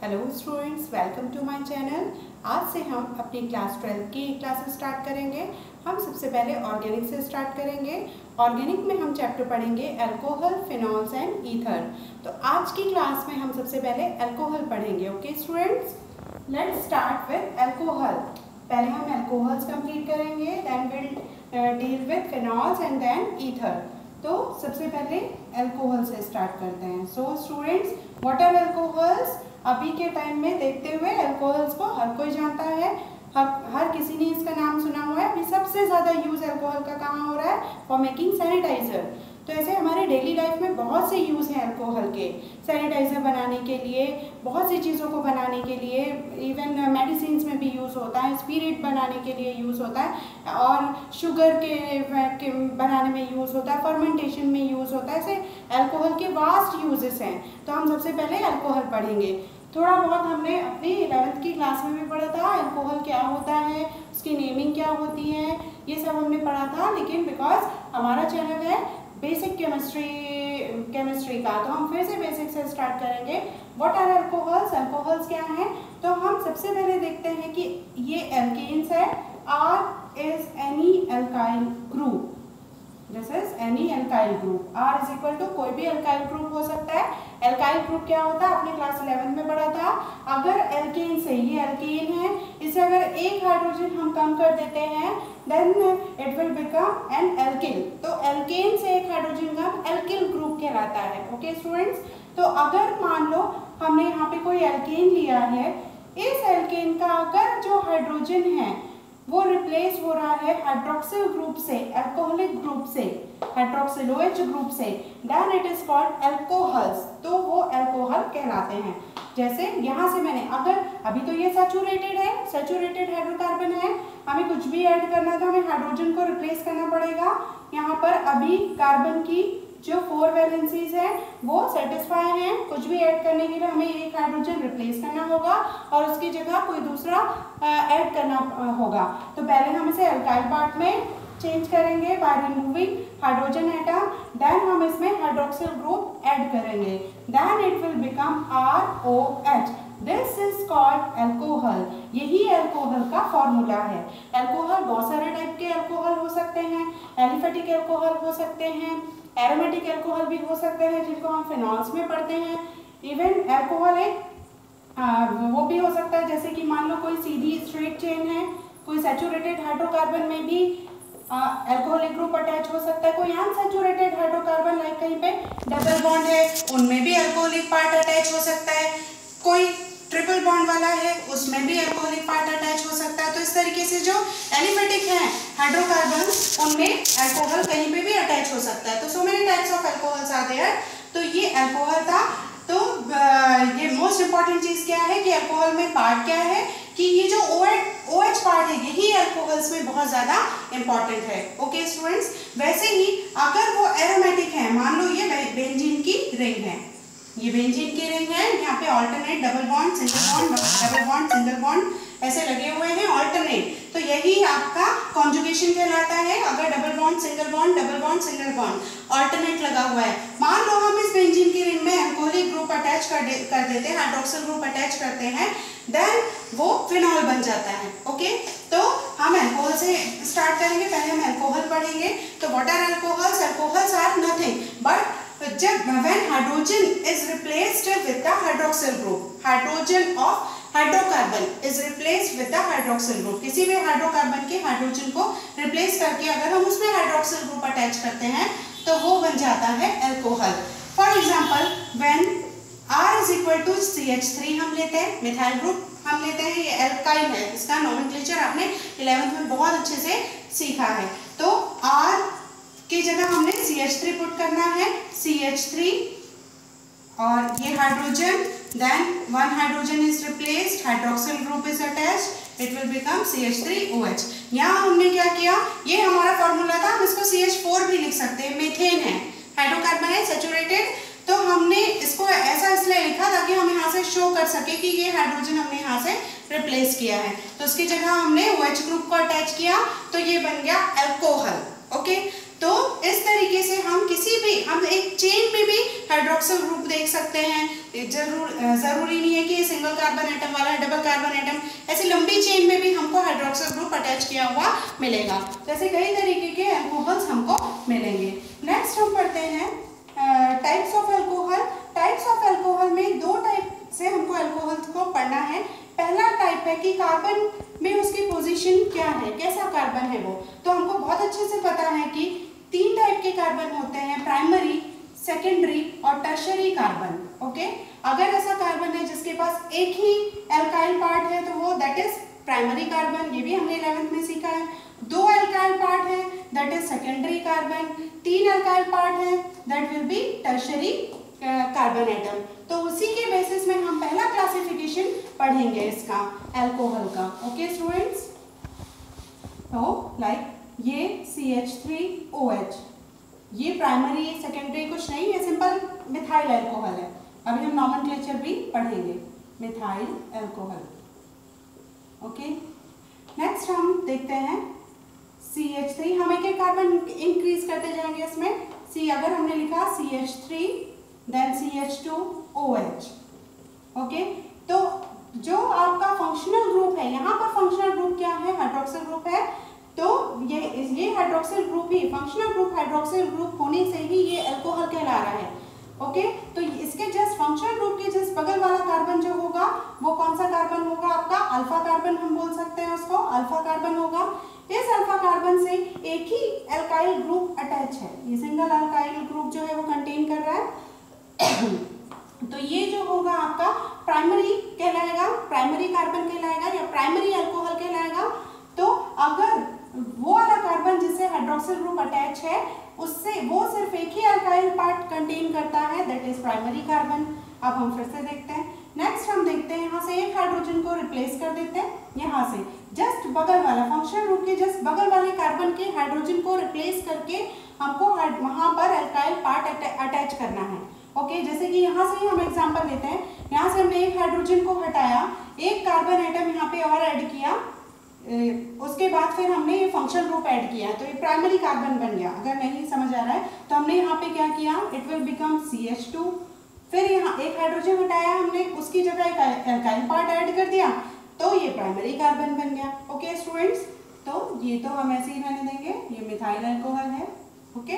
Hello students, welcome to my channel. आज से हम अपनी क्लास 12 की क्लासेस स्टार्ट करेंगे। हम सबसे पहले ऑर्गेनिक से स्टार्ट करेंगे। ऑर्गेनिक में हम चैप्टर पढ़ेंगे अल्कोहल, फिनॉल्स एंड ईथर। तो आज की क्लास में हम सबसे पहले अल्कोहल पढ़ेंगे। Okay students, let's start with alcohol. पहले हम अल्कोहल्स कंप्लीट करेंगे, then will deal with phenols and then ether. तो सबसे पहले अल्कोहल से स्टार्ट करते हैं। So students, what are alcohols? अभी के टाइम में देखते हुए अल्कोहल्स को हर कोई जानता है, हर किसी ने इसका नाम सुना हुआ है। अभी सबसे ज़्यादा यूज़ अल्कोहल का कहाँ हो रहा है? For making sanitizer. तो ऐसे हमारे डेली लाइफ में बहुत से यूज़ हैं अल्कोहल के। सैनिटाइज़र बनाने के लिए, बहुत सी चीज़ों को बनाने के लिए, इवन मेडिसिन में भी यूज़ होता है, स्पिरिट बनाने के लिए यूज़ होता है, और शुगर के बनाने में यूज़ होता है, फर्मेंटेशन में यूज़ होता है। ऐसे अल्कोहल के वास्ट यूजेस हैं। तो हम सबसे पहले अल्कोहल पढ़ेंगे। थोड़ा बहुत हमने अपनी 11th की क्लास में भी पढ़ा था अल्कोहल क्या होता है, उसकी नेमिंग क्या होती है, ये सब हमने पढ़ा था। लेकिन बिकॉज हमारा चैनल है बेसिक केमिस्ट्री का, तो हम फिर से बेसिक से स्टार्ट करेंगे। What are alcohols? अल्कोहल्स क्या हैं? तो हम सबसे पहले देखते हैं कि ये एल्केन्स है। R is any alkyl group. This is any alkyl group. R is equal to कोई भी अल्काइल ग्रुप हो सकता है। अल्काइल ग्रुप क्या होता है? आपने क्लास 11 में पढ़ा था। अगर एल्केन से, ये एल्केन है, इसे अगर एक हाइड्रोजन हम कम कर देते हैं, then it will become an alkyl. तो एल्केन से एक हाइड्रोजन कम एल्किल ग्रुप कहलाता है। ओके स्टूडेंट्स, तो अगर मान लो हमने यहाँ पे कोई एल्केन लिया है, इस एल्केन का अगर जो हाइड्रोजन है वो रिप्लेस हो रहा है हाइड्रोक्सिल ग्रुप से, अल्कोहलिक ग्रुप से, हाइड्रोक्सिल OH ग्रुप से, then it is called alcohols. तो वो अल्कोहल कहलाते हैं। जैसे यहाँ से मैंने, अगर अभी तो ये सैचुरेटेड है, सैचुरेटेड हाइड्रोकार्बन है, हमें कुछ भी ऐड करना तो हमें हाइड्रोजन को रिप्लेस करना पड़ेगा। यहाँ पर अभी कार्बन की जो 4 वैलेंसीज है वो सेटिस्फाई हैं। कुछ भी ऐड करने के लिए हमें एक हाइड्रोजन रिप्लेस करना होगा और उसकी जगह कोई दूसरा ऐड करना होगा। तो पहले हम इसे अल्काइल पार्ट में चेंज करेंगे by removing hydrogen atom, then हम इसमें हाइड्रोक्सिल ग्रुप ऐड करेंगे, then it will become ROH। This is called alcohol. यही अल्कोहल का फॉर्मूला है। अल्कोहल बहुत सारे टाइप के अल्कोहल हो सकते हैं। एलिफेटिक अल्कोहल हो सकते हैं, एरोमेटिक अल्कोहल भी हो सकते हैं, जिनको हम फिनॉल्स में पढ़ते हैं। इवन अल्कोहल एक वो भी हो सकता है, जैसे कि मान लो कोई सीधी स्ट्रेट चेन है, कोई सैचुरेटेड हाइड्रोकार्बन में भी अल्कोहलिक ग्रुप अटैच हो सकता है। कोई अनसैचुरेटेड हाइड्रोकार्बन लाइक कहीं पे डबल बॉन्ड है, उनमें भी अल्कोहलिक पार्ट अटैच हो सकता है। कोई ट्रिपल बॉन्ड वाला है, उसमें भी अल्कोहलिक पार्ट अटैच हो सकता है। तो इस तरीके से जो एलिफेटिक हैं हाइड्रोकार्बन, उनमें अल्कोहल कहीं पे भी अटैच हो सकता है। तो so many types of alcohols are there. तो ये अल्कोहल था। तो ये मोस्ट इंपॉर्टेंट चीज क्या है कि अल्कोहल में पार्ट क्या है, कि ये जो OH पार्ट है, यही अल्कोहल्स में बहुत ज्यादा इंपॉर्टेंट है। ओके स्टूडेंट्स, वैसे ही अगर वो एरोमेटिक है, मान लो ये बेंजीन की रिंग है, ये बेंजीन की रिंग है, यहाँ पे alternate double bond single bond, double bond single bond ऐसे लगे हुए हैं ऑल्टरनेट, तो यही आपका कॉन्जुगेशन कहलाता है। अगर double bond single bond, double bond single bond alternate लगा हुआ है, मान लो हम इस बेंजीन की रिंग में अल्कोहलिक ग्रुप अटैच कर देते हैं, हाइड्रोक्सिल ग्रुप अटैच करते हैं, देन वो फिनॉल बन जाता है। ओके, तो हम अल्कोहल से स्टार्ट करेंगे। पहले हम अल्कोहल पढ़ेंगे। तो what are alcohols? Alcohols are nothing but when hydrogen is replaced with the hydroxyl group, hydrogen of hydrocarbon is replaced with the hydroxyl group, किसी भी हाइड्रोकार्बन के हाइड्रोजन को रिप्लेस करके अगर हम उसमें हाइड्रोक्सिल ग्रुप अटैच करते हैं तो वो बन जाता है alcohol. For example, when R is equal to CH3 हम लेते हैं, मिथाइल ग्रुप हम लेते हैं, ये एल्काइल है, इसका नोमेनक्लेचर आपने 11th में बहुत अच्छे से सीखा है। तो R की जगह हमने CH3 पुट करना है, CH3 और ये hydrogen, then one hydrogen is replaced, hydroxyl group is attached, it will become CH3OH। यहाँ हमने क्या किया, ये हमारा फॉर्मूला था, हम इसको CH4 भी लिख सकते हैं, मीथेन है, हाइड्रोकार्बन है सैचुरेटेड, तो हमने इसको ऐसा इसलिए लिखा ताकि हम यहाँ से शो कर सके कि ये हाइड्रोजन हमने यहाँ से रिप्लेस किया है। तो उसकी जगह हमने OH ग्रुप को अटैच किया, तो ये बन गया अल्कोहल। ओके, तो इस तरीके से हम किसी भी हम एक चेन में भी हाइड्रोक्सिल ग्रुप देख सकते हैं। जरूरी नहीं है कि सिंगल कार्बन एटम वाला है, डबल कार्बन एटम, ऐसी लंबी चेन में भी हमको हाइड्रोक्सिल ग्रुप अटैच किया हुआ मिलेगा। जैसे कई तरीके के अल्कोहल्स हमको मिलेंगे। नेक्स्ट हम पढ़ते हैं types of alcohol. Types of alcohol में दो टाइप से हमको अल्कोहल को पढ़ना है। पहला टाइप है कि कार्बन में उसकी पोजीशन क्या है, कैसा कार्बन है वो। तो हमको बहुत अच्छे से पता है कि 3 टाइप के कार्बन होते हैं, प्राइमरी, सेकेंडरी और टर्शियरी कार्बन। ओके, अगर ऐसा कार्बन है जिसके पास एक ही एल्काइल पार्ट है तो वो दैट इज प्राइमरी कार्बन, ये भी हमने 11th में सीखा है। 2 एल्काइल पार्ट है that is secondary carbon, 3 alkyl part है that will be tertiary carbon atom. तो उसी के बेसिस में हम पहला क्लासिफिकेशन पढ़ेंगे इसका, अल्कोहल का। ओके स्टूडेंट्स, तो लाइक ये CH3OH, ये प्राइमरी सेकेंडरी कुछ नहीं, ये सिंपल मिथाइल अल्कोहल है। अभी हम नॉमेनक्लेचर भी पढ़ेंगे, मिथाइल अल्कोहल। ओके, नेक्स्ट हम देखते हैं CH3। हम एक एक कार्बन इंक्रीज करते जाएंगे इसमें। अगर हमने लिखा CH3 देन CH2OH। ओके, तो जो आपका फंक्शनल ग्रुप है, यहाँ पर फंक्शनल ग्रुप क्या है, हाइड्रोक्सिल ग्रुप है। तो ये हाइड्रोक्सिल ग्रुप ही, फंक्शनल ग्रुप हाइड्रोक्सिल ग्रुप होने से ही ये अल्कोहल कहला रहा है। ओके, तो इसके जस्ट फंक्शनल ग्रुप के जस्ट बगल वाला कार्बन जो होगा वो कौन सा कार्बन होगा आपका, अल्फा कार्बन हम बोल सकते हैं उसको, अल्फा कार्बन होगा। इस अल्फा कार्बन से एक ही एल्काइल ग्रुप अटैच है, ये सिंगल एल्काइल ग्रुप जो है वो कंटेन कर रहा है। तो ये जो होगा आपका प्राइमरी कहलाएगा, प्राइमरी कार्बन कहलाएगा या प्राइमरी अल्कोहल कहलाएगा। तो अगर वो वाला कार्बन जिससे हाइड्रोक्सिल ग्रुप अटैच है उससे वो सिर्फ एक ही अल्काइल पार्ट कंटेन करता है, दैट इज प्राइमरी कार्बन। अब हम फिर से देखते हैं। नेक्स्ट हम देखते हैं, यहाँ से एक हाइड्रोजन को रिप्लेस कर देते हैं, यहाँ से जस्ट बगल वाला फंक्शनल ग्रुप के जस्ट बगल वाले कार्बन के हाइड्रोजन को रिप्लेस करके हमको वहां पर अल्काइल पार्ट अटैच करना है। ओके, जैसे कि यहाँ से ही हम एग्जांपल लेते हैं। यहाँ से हमने एक हाइड्रोजन को हटाया, एक कार्बन एटम यहाँ पे और ऐड किया, उसके बाद फिर हमने ये फंक्शनल ग्रुप ऐड किया, तो ये प्राइमरी कार्बन बन गया। अगर नहीं समझ आ रहा है तो हमने यहाँ पे क्या किया, इट विल बिकम CH2। फिर यहाँ एक हाइड्रोजन हटाया हमने, उसकी जगह एक एल्काइल पार्ट ऐड कर दिया, तो ये प्राइमरी कार्बन बन गया। ओके स्टूडेंट्स, तो ये तो हम ऐसे ही रहने देंगे, ये मिथाइल अल्कोहल है। ओके,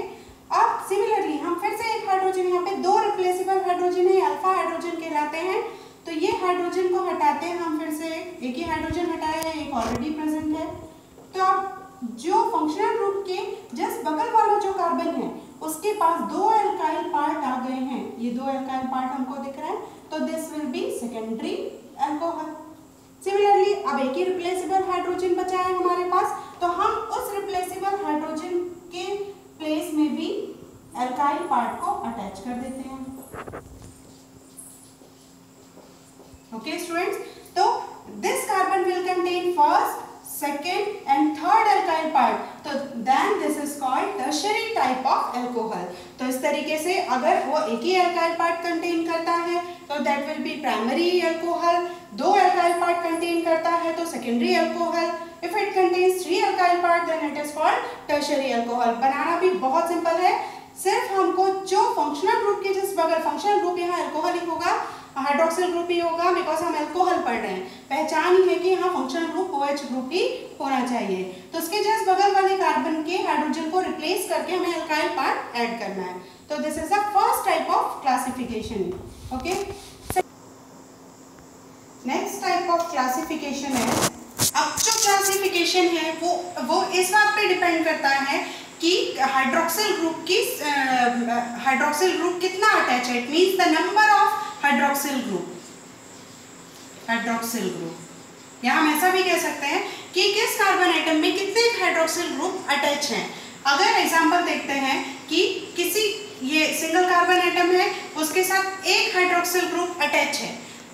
अब सिमिलरली हम फिर से एक हाइड्रोजन, यहाँ पे 2 रिप्लेसेबल हाइड्रोजन है, अल्फा हाइड्रोजन कहलाते हैं। तो ये हाइड्रोजन को हटाते हैं हम, फिर से एक ही हाइड्रोजन हटाया है, एक ऑलरेडी प्रेजेंट है। तो अब जो फंक्शनल ग्रुप के जस्ट बगल वाला जो कार्बन है उसके पास 2 एल्काइल पार्ट आ गए हैं, ये 2 एल्काइल पार्ट हमको दिख रहा है, तो this will be secondary alcohol. Similarly अब एक ही रिप्लेसेबल हाइड्रोजन बचा है हमारे पास, तो हम उस रिप्लेसेबल हाइड्रोजन के प्लेस में भी एल्काइल पार्ट को अटैच कर देते हैं। ओके स्टूडेंट्स, तो this carbon will contain first, second and third alkyl part, तो then this is called tertiary type of alcohol. तो इस तरीके से अगर वो एक ही एल्काइल पार्ट कंटेन करता है तो that will be primary alcohol, 2 alkyl part contain करता है तो secondary alcohol, if it contains 3 alkyl part then it is called tertiary alcohol. बनाना भी बहुत सिंपल है, सिर्फ हमको जो फंक्शनल ग्रुप के जिस बगल, फंक्शनल ग्रुप यहाँ अल्कोहल ही होगा, हाइड्रोक्सिल ग्रुप ही होगा, बिकॉज हम अल्कोहल पढ़ रहे हैं, पहचान ही है कि यहाँ फंक्शनल ग्रुप OH ग्रुप ही होना चाहिए। तो उसके जस्ट बगल वाले कार्बन के हाइड्रोजन को रिप्लेस करके हमें अल्काइल पार्ट ऐड करना है। तो this is the first type of classification. Okay, next type of classification है, अब जो क्लासिफिकेशन है वो इस बात पे डिपेंड करता है कि हाइड्रोक्सिल ग्रुप कितना अटैच है, it means the number of hydroxyl group. या हम ऐसा भी कह सकते हैं कि किस कार्बन एटम में कितने हाइड्रोक्सिल ग्रुप अटैच हैं। अगर एग्जांपल देखते हैं कि किसी ये सिंगल कार्बन एटम है, उसके साथ एक हाइड्रोक्सिल ग्रुप अटैच है,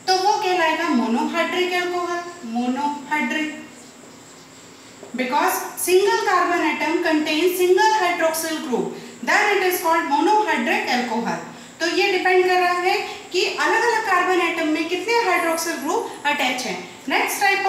तो वो कहलाएगा monohydric alcohol. Monohydric because single carbon atom contains single hydroxyl group, then it is called monohydric alcohol। तो ये डिपेंड कर रहा है कि अलग अलग कार्बन एटम में कितने हाइड्रोक्सिल ग्रुप अटैच हैं। Next type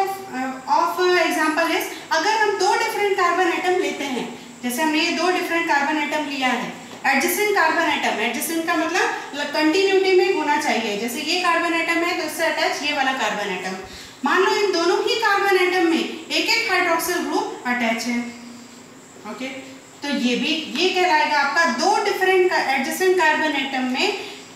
of example is, अगर हम 2 डिफरेंट कार्बन एटम लेते हैं, जैसे हमने ये दो डिफरेंट कार्बन एटम लिया है, एडजेसेंट कार्बन एटम, एडजेसेंट का मतलब कंटिन्यूटी में होना चाहिए। जैसे ये कार्बन एटम है तो इससे अटैच ये वाला कार्बन एटम, मान लो इन दोनों ही कार्बन एटम में एक एक हाइड्रोक्सिल ग्रुप अटैच है। ओके, तो ये कहलाएगा आपका दो डिफरेंट एडजेसेंट कार्बन एटम में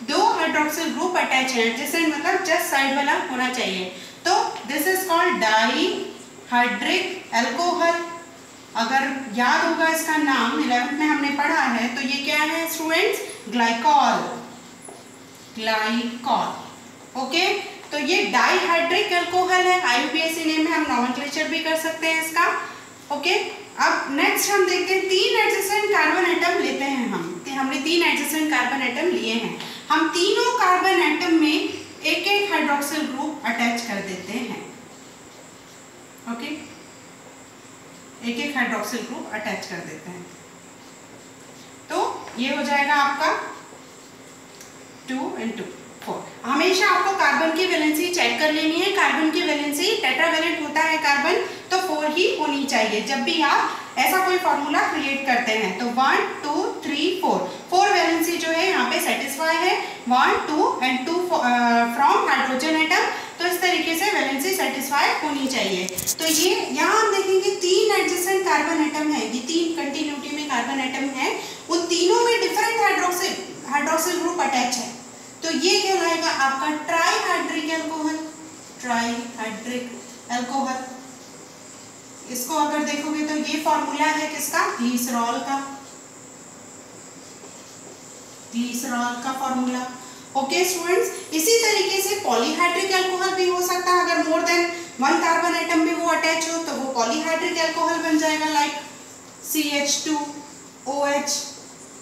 दो हाइड्रोक्सिल ग्रुप अटैच है। एडजेसेंट मतलब जस्ट साइड वाला होना चाहिए। तो this is called dihydric alcohol. अगर याद होगा इसका नाम 11th में हमने पढ़ा है, तो ये क्या है स्टूडेंट्स? Glycol, glycol. ओके, तो ये डाईहाइड्रिक अल्कोहल है। IUPAC नेम में हम नॉमेनक्लेचर भी कर सकते हैं इसका। ओके, अब नेक्स्ट हम देखते हैं तीन एडजेसेंट कार्बन एटम लेते हैं हमने 3 एडजेसेंट कार्बन एटम लिए हैं। हम तीनों कार्बन एटम में एक एक हाइड्रोक्सिल ग्रुप अटैच कर देते हैं। ओके, एक एक हाइड्रोक्सिल ग्रुप अटैच कर देते हैं। तो ये हो जाएगा आपका 2 into 4। हमेशा आपको कार्बन की वैलेंसी चेक कर लेनी है। कार्बन की वैलेंसी टेट्रावैलेंट होता है कार्बन, तो 4 ही होनी चाहिए जब भी आप ऐसा कोई फॉर्मूला क्रिएट करते हैं। तो 1 2 3 4 वैलेंसी जो है यहाँ पे सेटिस्फाई है। 1 2 and 2 फ्रॉम हाइड्रोजन एटम, तो इस तरीके से वैलेंसी सेटिस्फाई होनी चाहिए। तो ये यहाँ हम देखेंगे 3 एडजेसेंट कार्बन एटम है, ये 3 कंटिन्यूटी में कार्बन एटम है, उन तीनों में डिफरेंट हाइड्रोक्सिल ग्रुप अटैच है। तो ये कहलाएगा आपका ट्राईहाइड्रिक अल्कोहल, ट्राईहाइड्रिक अल्कोहल। इसको अगर देखोगे तो ये फॉर्मूला है किसका? ग्लिसरॉल का, ग्लिसरॉल का फॉर्मूला। ओके स्टूडेंट्स, इसी तरीके से पॉलीहाइड्रिक अल्कोहल भी हो सकता है। अगर मोर देन 1 कार्बन एटम में वो अटैच हो तो वो पॉलीहाइड्रिक अल्कोहल बन जाएगा, लाइक CH2OH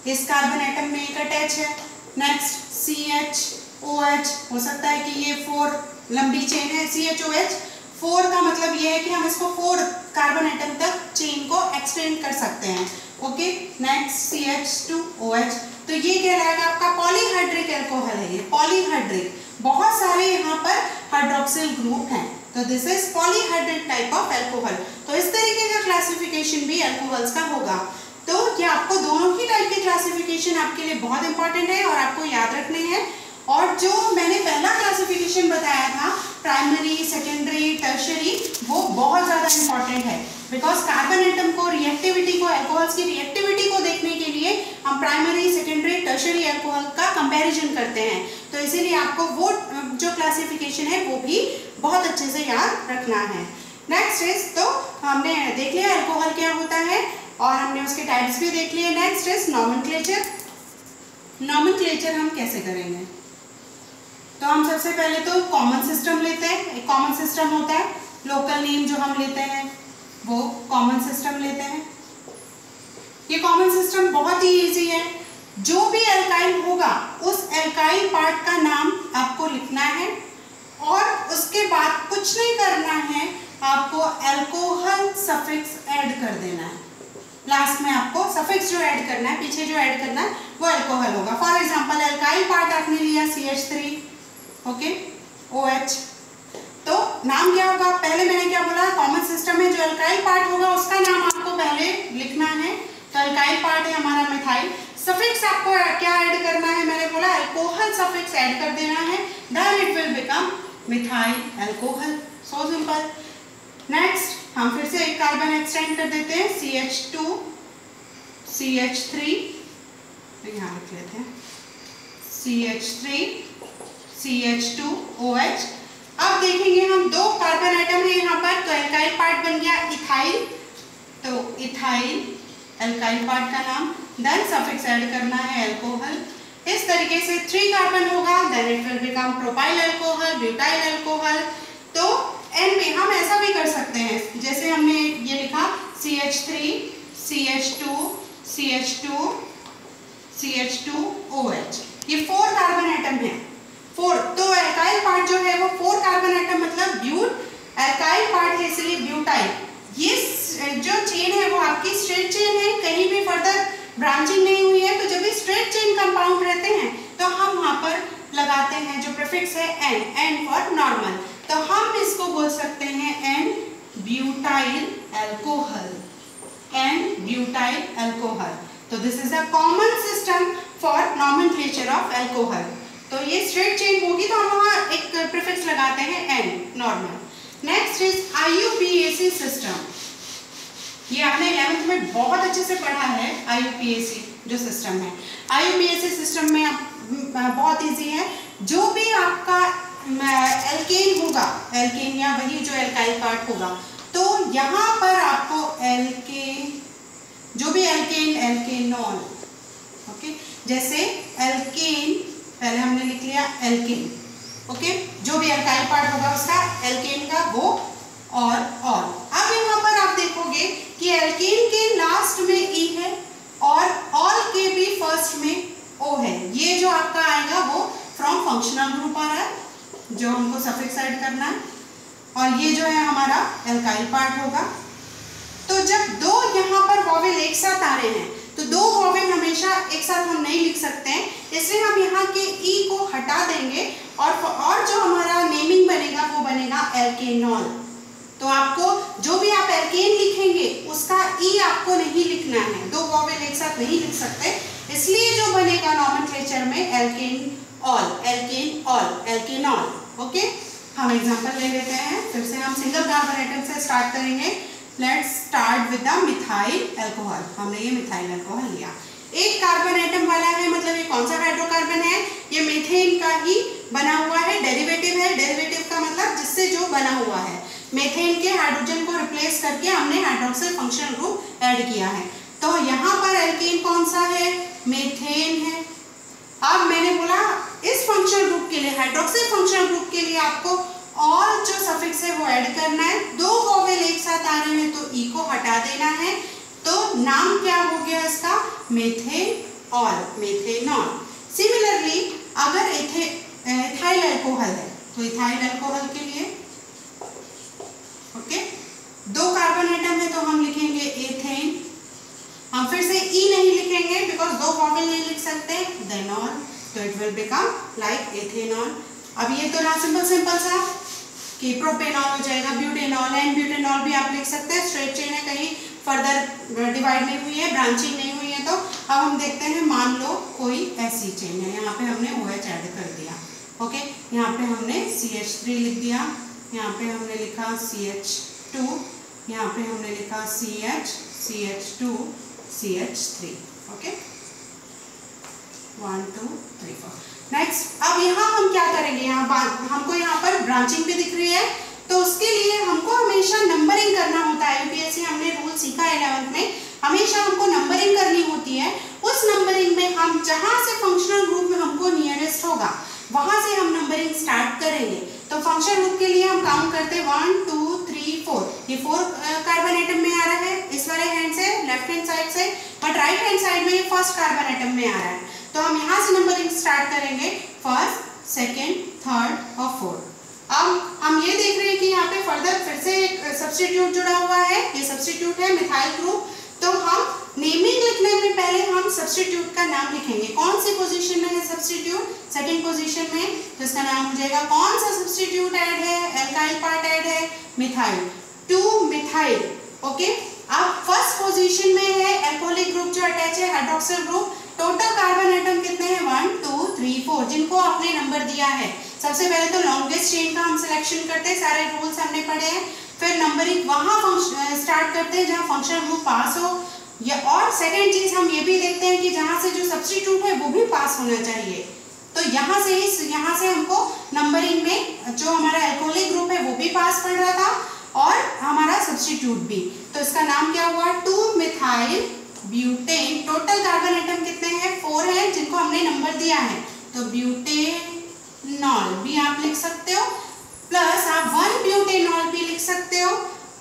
इस कार्बन एटम में एक अटैच है। नेक्स्ट CHOH, हो सकता है कि ये 4 लंबी चेन है। CHOH 4 का मतलब ये है कि हम इसको 4 कार्बन एटम तक चेन को एक्सटेंड कर सकते हैं। ओके, नेक्स्ट CH2OH, तो ये कहलाएगा आपका पॉलीहाइड्रिक अल्कोहल है। ये पॉलीहाइड्रिक, बहुत सारे यहाँ पर हाइड्रोक्सिल ग्रुप हैं, तो this is polyhydric type of alcohol. तो इस तरीके का क्लासिफिकेशन भी अल्कोहल्स का होगा। तो ये आपको दोनों ही टाइप की क्लासिफिकेशन आपके लिए बहुत इंपॉर्टेंट है और आपको याद रखने हैं। और जो मैंने पहला क्लासिफिकेशन बताया था प्राइमरी, सेकेंडरी, टर्शियरी, वो बहुत ज़्यादा इंपॉर्टेंट है, बिकॉज कार्बन एटम को रिएक्टिविटी को, अल्कोहल्स की रिएक्टिविटी को देखने के लिए हम प्राइमरी, सेकेंडरी, टर्शियरी अल्कोहल का कंपैरिजन करते हैं। तो इसीलिए आपको वो जो क्लासिफिकेशन है वो भी बहुत अच्छे से याद रखना है। नेक्स्ट इज, तो हमने देख लिया अल्कोहल क्या होता है और हमने उसके टाइप्स भी देख लिए। Next is nomenclature. नॉमेनक्लेचर हम कैसे करेंगे? तो हम सबसे पहले तो कॉमन सिस्टम लेते हैं। एक कॉमन सिस्टम होता है, लोकल नेम जो हम लेते हैं वो कॉमन सिस्टम लेते हैं। ये कॉमन सिस्टम बहुत ही इजी है। जो भी एल्काइल होगा उस एल्काइल पार्ट का नाम आपको लिखना है और उसके बाद कुछ नहीं करना है, आपको अल्कोहल सफिक्स ऐड कर देना है। लास्ट में आपको सफिक्स जो ऐड करना है, पीछे जो ऐड करना है वो अल्कोहल होगा। फॉर एग्जांपल अल्काइल पार्ट आपने लिया CH3, ओके, OH, तो नाम क्या होगा? पहले मैंने क्या बोला, कॉमन सिस्टम में जो अल्काइल पार्ट होगा उसका नाम आपको पहले लिखना है। तो अल्काइल पार्ट है हमारा मिथाइल। सफिक्स आपको क्या ऐड करना है? मैंने बोला अल्कोहल सफिक्स ऐड कर देना है, then it will become methyl alcohol. So simple. Next हम फिर से एक कार्बन एक्सटेंड कर देते हैं, CH2, CH3, यहाँ लिख लेते हैं CH3, CH2OH। अब देखेंगे हम दो कार्बन एटम है यहाँ पर, तो अल्काइल पार्ट बन गया इथाइल, तो इथाइल अल्काइल पार्ट का नाम, देन सफिक्स ऐड करना है अल्कोहल। इस तरीके से 3 कार्बन होगा, then it will become propyl alcohol, butyl alcohol. तो एन में हम ऐसा भी कर सकते हैं, जैसे हमने ये लिखा CH3, CH2, CH2, CH2OH, ये 4 कार्बन एटम है। 4, तो अल्काइल पार्ट जो है वो 4 कार्बन एटम मतलब ब्यूट, अल्काइल पार्ट है इसलिए ब्यूटाइल। ये जो चेन है वो आपकी स्ट्रेट चेन है, कहीं भी फर्दर ब्रांचिंग नहीं हुई है। तो जब भी स्ट्रेट चेन कंपाउंड रहते हैं तो हम वहाँ पर लगाते हैं जो प्रीफिक्स है N फॉर नॉर्मल, तो हम इसको बोल सकते हैं N butyl alcohol, and butyl alcohol. तो this is a common system for nomenclature of alcohol. तो ये स्ट्रेट चेन होगी तो हम वहाँ एक प्रीफिक्स लगाते हैं N, normal. Next is IUPAC system. ये आपने 11th में बहुत अच्छे से पढ़ा है, IUPAC जो सिस्टम है। IUPAC सिस्टम में बहुत इजी है, जो भी आपका एल्केन होगा, एल्केन या वही जो एल्काइल पार्ट होगा, तो यहाँ पर आपको एल्केन, जो भी एल्केन, एल्केनॉल, ओके, जैसे एल्केन पहले हमने लिख लिया एल्केन, ओके, जो भी एल्काइल पार्ट होगा उसका एल्केन का वो और ऑल। अब यहाँ पर आप देखोगे कि एल्केन के लास्ट में ई है और ऑल के भी फर्स्ट में ओ है। ये जो आपका आएगा वो फ्रॉम फंक्शनल ग्रुप आ रहा है, जो हमको सफिक्स ऐड करना है, और ये जो है हमारा एल्काइल पार्ट होगा। तो जब दो यहाँ पर वॉवेल एक साथ आ रहे हैं तो दो वॉवेल हमेशा एक साथ हम नहीं लिख सकते हैं, इसलिए हम यहाँ के ई को हटा देंगे और जो हमारा नेमिंग बनेगा वो बनेगा एल्केनॉल। तो आपको जो भी आप एल्केन लिखेंगे उसका ई आपको नहीं लिखना है, दो वॉवेल एक साथ नहीं लिख सकते, इसलिए जो बनेगा नॉमेनक्लेचर में alkane ol, alkane ol, alkanol. Okay, हम एग्जांपल ले लेते हैं, फिर से हम सिंगल कार्बन एटम से स्टार्ट करेंगे। Let's start with the methyl alcohol. हमने ये मिथाइल अल्कोहल लिया, एक कार्बन एटम वाला है, मतलब ये कौन सा हाइड्रोकार्बन है, ये मीथेन का ही बना हुआ है, डेरिवेटिव है। डेरिवेटिव का मतलब जिससे जो बना हुआ है, मीथेन के हाइड्रोजन को रिप्लेस करके हमने हाइड्रोक्सिल फंक्शनल ग्रुप ऐड किया है। तो यहाँ पर एल्केन कौन सा है, मीथेन है। अब मैंने बोला इस फंक्शनल ग्रुप के लिए, हाइड्रोक्सिल फंक्शनल ग्रुप के लिए आपको ऑल जो सफिक्स है वो ऐड करना है। दो वॉवेल एक साथ आ रहे हैं तो ई को हटा देना है, तो नाम क्या हो गया इसका, मेथेनॉल, मेथेनॉल। सिमिलरली अगर इथाइल अल्कोहल है तो इथाइल अल्कोहल के लिए, ओके, दो कार्बन एटम है तो हम लिखेंगे एथेन। हम फिर से ई नहीं लिखेंगे बिकॉज दो वॉवेल नहीं लिख सकते, देनॉल, तो it will become like ethanol. अब ये तो ना सिंपल सा कि प्रोपेनॉल हो जाएगा, ब्यूटेनॉल, एंड ब्यूटेनॉल भी आप लिख सकते हैं। स्ट्रेट चेन है, कहीं फर्दर डिवाइड नहीं हुई है, ब्रांचिंग नहीं हुई है। तो अब हम देखते हैं, मान लो कोई ऐसी चेन है, यहाँ पे हमने OH ऐड कर दिया, ओके, यहाँ पे हमने CH3 लिख दिया, यहाँ पे हमने लिखा CH2, यहाँ पे हमने लिखा CH, CH2, CH3, okay, 1 2 3 4। Next, अब यहाँ हम क्या करेंगे, हमको यहाँ पर ब्रांचिंग भी दिख रही है, तो उसके लिए हमको हमेशा नंबरिंग करना होता है। यूपीएससी हमने रूल सीखा है 11th में, हमेशा हमको नंबरिंग करनी होती है। उस नंबरिंग में हम जहाँ से फंक्शनल ग्रुप में हमको नियरेस्ट होगा वहाँ से हम नंबरिंग स्टार्ट करेंगे। तो फंक्शनल ग्रुप के लिए हम काउंट करते हैं 1 2 3 4। ये 4 कार्बन एटम में आ रहा है इस वाले हैंड से, लेफ्ट हैंड साइड से, बट राइट हैंड साइड में ये फर्स्ट कार्बन एटम में आ रहा है। तो हम यहाँ से नंबरिंग स्टार्ट करेंगे, फर्स्ट, सेकेंड, थर्ड और फोर्थ। अब हम ये देख रहे हैं कि यहाँ पे फर्दर फिर से एक सब्स्टिट्यूट जुड़ा हुआ है, ये सब्स्टिट्यूट है मिथाइल ग्रुप। तो हम नेमिंग लिखने में पहले हम सब्स्टिट्यूट का नाम लिखेंगे। कौन सी पोजीशन में है सब्स्टिट्यूट, सेकंड पोजीशन में, तो इसका नाम हो जाएगा, कौन सा सब्स्टिट्यूट ऐड है, एल्काइल पार्ट ऐड है, मिथाइल, 2 मिथाइल, ओके। अब फर्स्ट पोजीशन में है एल्कोहलिक ग्रुप जो अटैच है, hydroxyl group. Total carbon atom कितने हैं, 1 2 3 4, जिनको आपने नंबर दिया है। सबसे पहले तो लॉन्गेस्ट चेन का हम सिलेक्शन करते हैं, सारे रूल्स हमने पढ़े हैं। फिर नंबरिंग वहाँ स्टार्ट करते हैं जहाँ फंक्शनल ग्रुप पास हो, या और सेकंड चीज हम ये भी देखते हैं कि जहाँ से जो सब्स्टिट्यूट है वो भी पास होना चाहिए। तो यहाँ से हमको नंबरिंग में जो हमारा एल्कोहलिक ग्रुप है वो भी पास पड़ रहा था और हमारा सब्स्टिट्यूट भी। तो इसका नाम क्या हुआ, 2 methyl butane. Total carbon atom कितने हैं, 4 हैं, जिनको हमने नंबर दिया है। तो ब्यूटेनॉल भी आप लिख सकते हो, प्लस आप 1 ब्यूटेनॉल भी लिख सकते हो।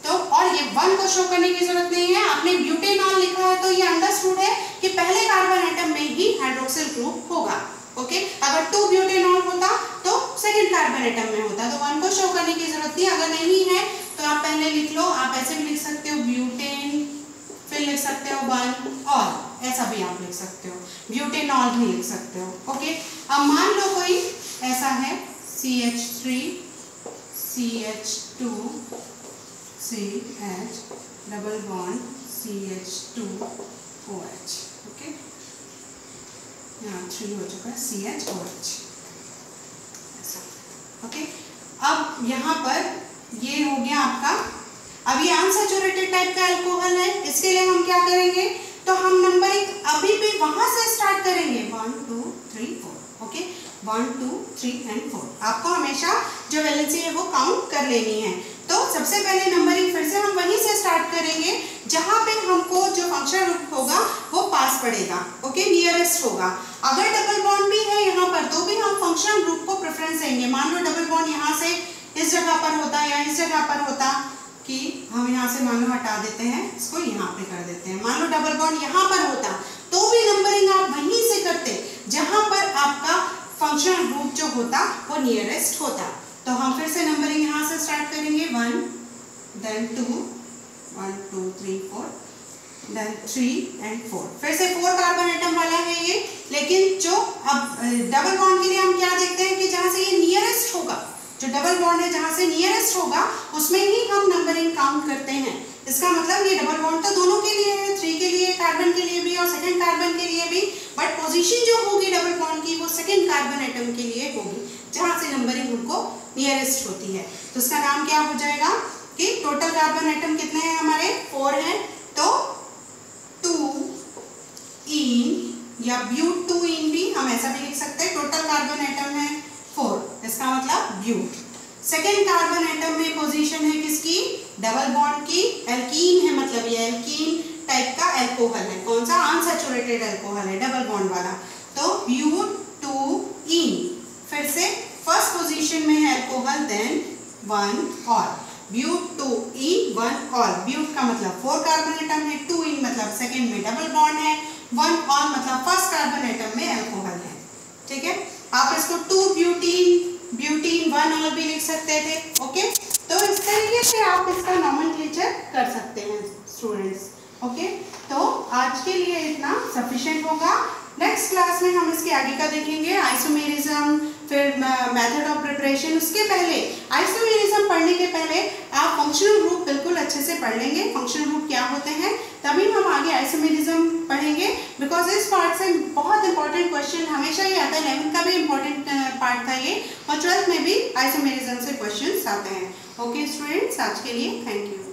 तो और ये 1 को शो करने की जरूरत नहीं है, आपने ब्यूटेनॉल लिखा है तो ये अंडरस्टूड है कि पहले कार्बन एटम में ही हाइड्रोक्सिल ग्रुप होगा, ओके। अगर 2 ब्यूटेनॉल होता तो सेकंड कार्बन एटम में होता, तो 1 को शो करने की जरूरत नहीं। अगर नहीं है तो आप पहले लिख लो, आप ऐसे भी लिख सकते हो ब्यूटेन, फिर लिख सकते हो 1 और ऐसा भी आप लिख सकते हो, ब्यूटेनॉल भी लिख सकते हो, ओके। अब मान लो कोई ऐसा है CH3 CH2 CH double bond CH2OH, okay, यहाँ 3 हो चुका है CHOH, ओके। अब यहाँ पर ये हो गया आपका, अब ये अनसैचुरेटेड टाइप का अल्कोहल है, इसके लिए हम क्या करेंगे, तो हम नंबरिंग अभी भी वहां से स्टार्ट करेंगे 1 2 3 4, ओके, 1 2 3 एंड 4। आपको हमेशा जो वैलेंसी है वो काउंट कर लेनी है। तो सबसे पहले नंबरिंग फिर से हम वहीं से स्टार्ट करेंगे जहां पे हमको जो फंक्शनल ग्रुप होगा वो पास पड़ेगा, ओके, नियरेस्ट होगा। अगर डबल बॉन्ड भी है यहाँ पर तो भी हम फंक्शनल ग्रुप को प्रेफरेंस देंगे। मान लो डबल बॉन्ड यहाँ से इस जगह पर होता या इस जगह पर होता, कि हम यहाँ से मान लो हटा देते हैं, इसको यहाँ पे कर देते हैं। मान लो डबल बॉन्ड यहाँ पर होता तो भी नंबरिंग आप वहीं से करते जहां पर आपका फंक्शनल ग्रुप जो होता वो नियरेस्ट होता। तो हम फिर से नंबरिंग यहाँ से स्टार्ट करेंगे 1 then 2 1 2 3 4 then 3 and 4। फिर से 4 कार्बन एटम वाला है ये, लेकिन जो अब डबल बॉन्ड के लिए हम क्या देखते हैं कि जहां से ये नियरेस्ट होगा, जो डबल बॉन्ड है जहां से नियरेस्ट होगा उसमें ही हम नंबरिंग काउंट करते हैं। इसका मतलब ये डबल बॉन्ड तो दोनों के लिए है, 3 के लिए, कार्बन के लिए भी और सेकंड कार्बन के लिए भी, बट पोजीशन जो होगी डबल बॉन्ड की वो सेकंड कार्बन एटम के लिए होगी जहां से नंबरिंग उनको नियरेस्ट होती है। तो इसका नाम क्या हो जाएगा कि टोटल कार्बन एटम कितने हैं हमारे, 4 हैं, तो 2 इन या ब्यूट 2 इन भी हम ऐसा भी लिख सकते हैं। टोटल कार्बन एटम है 4, इसका मतलब ब्यूट। सेकेंड कार्बन एटम में पोजीशन है किसकी, डबल बॉन्ड की, एल्कीन है, मतलब ये एल्कीन टाइप का अल्कोहल है। कौन सा, अनसैचुरेटेड अल्कोहल है, डबल बॉन्ड वाला। तो ब्यूट 2 इन, फिर से फर्स्ट पोजीशन में है alcohol, then 1 ol, but 2 en 1 ol. But का मतलब 4 कार्बन एटम है, 2 इन मतलब सेकेंड में डबल बॉन्ड है, 1 ऑल मतलब फर्स्ट कार्बन एटम में अल्कोहल है, ठीक है। आप इसको 2 ब्यूटीन 1 ऑल भी लिख सकते थे, ओके। तो इस तरीके से आप इसका नॉमेनक्लेचर कर सकते हैं स्टूडेंट्स, ओके। तो आज के लिए इतना सफिशिएंट होगा। नेक्स्ट क्लास में हम इसके आगे का देखेंगे, आइसोमेरिज्म, फिर मेथड ऑफ प्रिपरेशन। उसके पहले आइसोमेरिज्म पढ़ने के पहले आप फंक्शनल ग्रुप बिल्कुल अच्छे से पढ़ लेंगे, फंक्शनल ग्रुप क्या होते हैं, तभी हम आगे आइसोमेरिज्म पढ़ेंगे। बिकॉज इस पार्ट से बहुत इंपॉर्टेंट क्वेश्चन हमेशा ही आता है, 11th का भी इंपॉर्टेंट पार्ट था ये, और 12th में भी आइसोमेरिज्म से क्वेश्चन आते हैं। ओके स्टूडेंट्स, आज के लिए थैंक यू।